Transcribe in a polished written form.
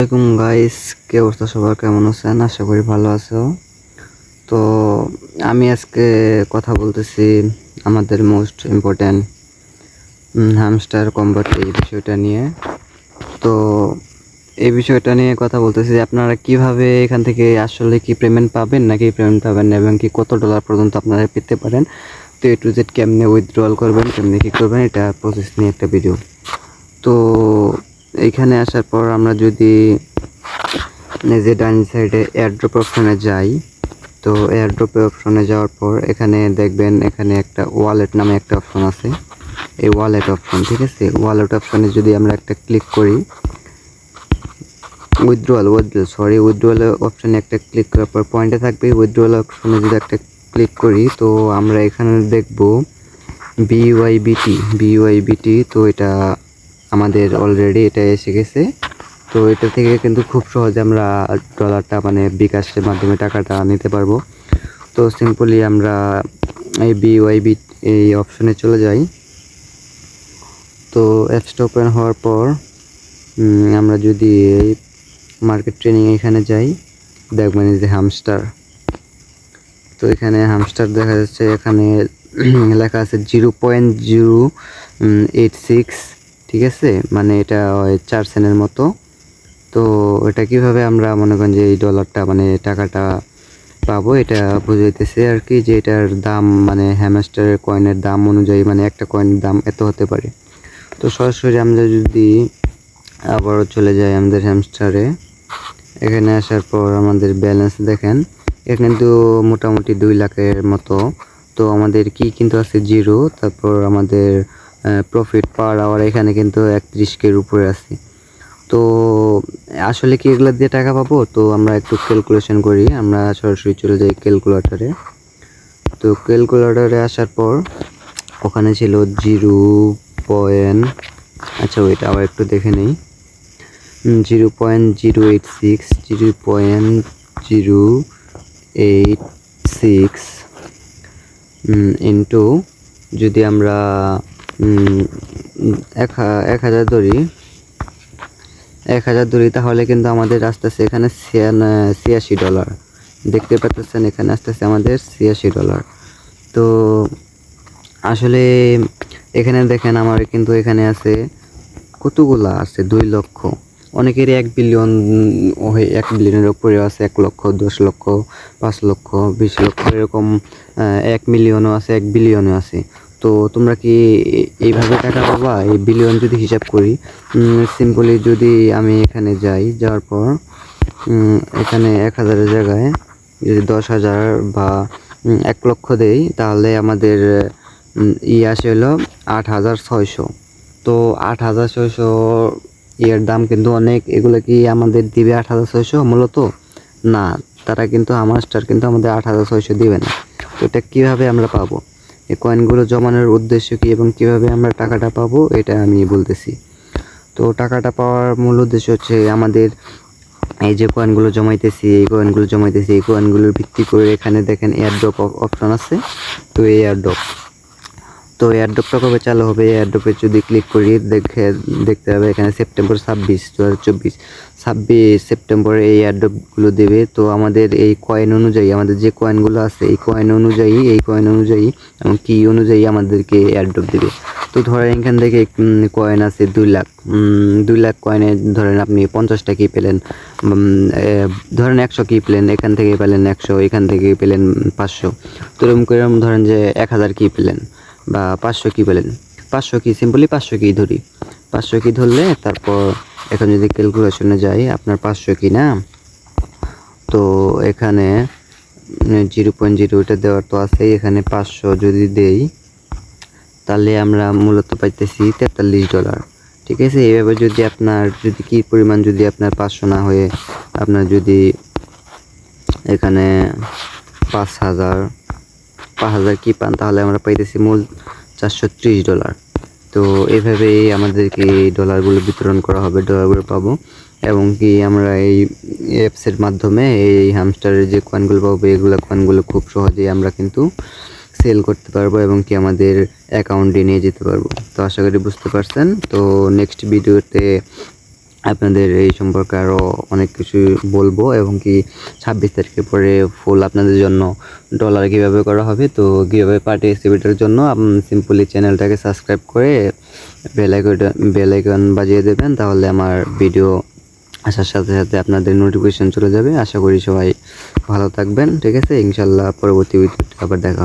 আসসালামাইকুম গাইস, কি অবস্থা সবার? কেমন আছেন? আশা করি ভালো আছো। তো আমি আজকে কথা বলতেছি আমাদের মোস্ট ইম্পর্ট্যান্ট হ্যামস্টার কম্বাট এই বিষয়টা নিয়ে। তো এই বিষয়টা নিয়ে কথা বলতেছি যে আপনারা কিভাবে এখান থেকে আসলে কি পেমেন্ট পাবেন নাকি পেমেন্ট পাবেন না এবং কি কত ডলার পর্যন্ত আপনারা পেতে পারেন। তো এ টু জেড কেমনে উইথড্রয়াল করবেন, কেমনে কী করবেন, এটা প্রসেস নিয়ে একটা ভিডিও। তো এইখানে আসার পর আমরা যদি যে ডান সাইডে এয়ারড্রপ অপশনে যাই, তো এয়ারড্রপ অপশনে যাওয়ার পর এখানে দেখবেন এখানে একটা ওয়ালেট নামে একটা অপশন আছে। এই ওয়ালেট অপশন, ঠিক আছে, ওয়ালেট অপশনে যদি আমরা একটা ক্লিক করি, উইথড্রয়াল অপশনে একটা ক্লিক করার পর পয়েন্টে থাকবে উইথড্রয়াল অপশনে যদি একটা ক্লিক করি, তো আমরা এখানে দেখব বিওয়াইবিটি। তো এটা আমাদের অলরেডি এটা এসে গেছে। তো এটা থেকে কিন্তু খুব সহজে আমরা ডলারটা মানে বিকাশের মাধ্যমে টাকাটা নিতে পারবো। তো সিম্পলি আমরা এই বিওয়াইবি এই অপশনে চলে যাই। তো অ্যাপসটা ওপেন হওয়ার পর আমরা যদি এই মার্কেট ট্রেনিং এখানে যাই, দেখবেন যে হামস্টার। তো এখানে হামস্টার দেখা যাচ্ছে, এখানে লেখা আছে 0.086, ঠিক আছে, মানে এটা 4 সেন্টের মতো। তো এটা কিভাবে আমরা মনে করেন যে এই ডলারটা মানে টাকাটা পাবো, এটা বুঝাইতেছে আর কি, যে এটার দাম মানে হ্যামস্টারের কয়েনের দাম অনুযায়ী মানে একটা কয়েনের দাম এত হতে পারে। তো সরাসরি আমরা যদি আবারও চলে যাই আমাদের হ্যামস্টারে, এখানে আসার পর আমাদের ব্যালেন্স দেখেন, এখানে কিন্তু মোটামুটি 2 লাখের মতো। তো আমাদের কি কিন্তু আছে 0, তারপর আমাদের প্রফিট পার আওয়ার এখানে কিন্তু 31 উপরে আছে। তো আসলে কি এগুলো দিয়ে টাকা পাবো? তো আমরা একটু ক্যালকুলেশন করি, আমরা সরাসরি চলে যাই ক্যালকুলেটরে। তো ক্যালকুলেটরে আসার পর ওখানে ছিল 0. আচ্ছা ওইটা আবার একটু দেখে নেই, 0.086, 0.086 ইন্টু যদি আমরা 1000 ধরি, তাহলে কিন্তু আমাদের আসতেছে এখানে $86। দেখতে পাচ্ছেন এখানে আসতেছে আমাদের $86। তো আসলে এখানে দেখেন আমার কিন্তু এখানে আছে কতগুলা আছে, 2 লক্ষ। অনেকেরই 1 বিলিয়ন, 1 বিলিয়নের উপরে আছে, 1 লক্ষ, 10 লক্ষ, 5 লক্ষ, 20 লক্ষ, এরকম 1 মিলিয়নও আছে, 1 বিলিয়নও আছে। তো তোমরা কি এইভাবে টাকা পাবা? এই বিলিয়ন যদি হিসাব করি, সিম্পলি যদি আমি এখানে যাওয়ার পর এখানে 1000-এর জায়গায় যদি 10,000 বা 1 লক্ষ দেই, তাহলে আমাদের আসে হলো 8,600। তো 8,600 এর দাম কিন্তু অনেক। এগুলো কি আমাদের দিবে 8,600? মূলত না, তারা কিন্তু হামস্টার কিন্তু আমাদের 8,600 দিবে না। তো এটা কীভাবে আমরা পাবো, এই কয়েনগুলো জমানোর উদ্দেশ্য কি এবং কিভাবে আমরা টাকাটা পাবো, এটা আমি বলতেছি। তো টাকাটা পাওয়ার মূল উদ্দেশ্য হচ্ছে আমাদের এই যে কয়েনগুলো জমাইতেছি, এই কয়েনগুলোর ভিত্তি করে এখানে দেখেন এয়ারড্রপ অপশন আছে। তো এই এয়ারড্রপটা কবে চালু হবে, এয়ারড্রপে যদি ক্লিক করি দেখতে হবে এখানে সেপ্টেম্বর 26, 2024, 26 সেপ্টেম্বরে এই এয়ারড্রপগুলো দেবে। তো আমাদের এই কয়েন অনুযায়ী, আমাদের যে কয়েনগুলো আছে এই কয়েন অনুযায়ী এবং কি অনুযায়ী আমাদেরকে এয়ারড্রপ দেবে। তো ধরেন এখান থেকে কয়েন আছে 2 লাখ, 2 লাখ কয়েনে ধরেন আপনি 50টা কি পেলেন, ধরেন 100 কি পেলেন, এখান থেকে পেলেন 100, এখান থেকে পেলেন 500। তো এরকম করে ধরেন যে 1000 কি পেলেন বা 500 কি পেলেন, 500 কি, সিম্পলি 500 কি ধরি, 500 কি ধরলে তারপর এখন যদি ক্যালকুলেশনে যাই আপনার 500 কি না, তো এখানে 0.0 এটা দেওয়ার তো আছেই, এখানে 500 যদি দেই তাহলে আমরা মূলত পাইতেছি $43। ঠিক আছে, এইভাবে যদি আপনার যদি কি পরিমাণ যদি আপনার 500 না হয়ে আপনার যদি এখানে 5,000 কি পান, তাহলে আমরা পাইতেছি মূল $430। তো এইভাবেই আমাদেরকে এই ডলারগুলো বিতরণ করা হবে, ডলারগুলো পাবো এবং কি আমরা এই অ্যাপসের মাধ্যমে এই হামস্টারের যে কয়েনগুলো পাবো, এগুলো কয়েনগুলো খুব সহজেই আমরা কিন্তু সেল করতে পারবো এবং কি আমাদের অ্যাকাউন্টে নিয়ে যেতে পারবো। তো আশা করি বুঝতে পারছেন। তো নেক্সট ভিডিওতে আপনাদের এই সম্পর্কে আরও অনেক কিছু বলবো, এবং কি 26 তারিখের পরে ফুল আপনাদের জন্য ডলার কীভাবে করা হবে, তো কীভাবে পার্টিসিপেটের জন্য সিম্পলি চ্যানেলটাকে সাবস্ক্রাইব করে বেল আইকন বাজিয়ে দেবেন, তাহলে আমার ভিডিও আসার সাথে সাথে আপনাদের নোটিফিকেশন চলে যাবে। আশা করি সবাই ভালো থাকবেন, ঠিক আছে? ইনশাল্লাহ পরবর্তী ভিডিওতে আবার দেখা হবে।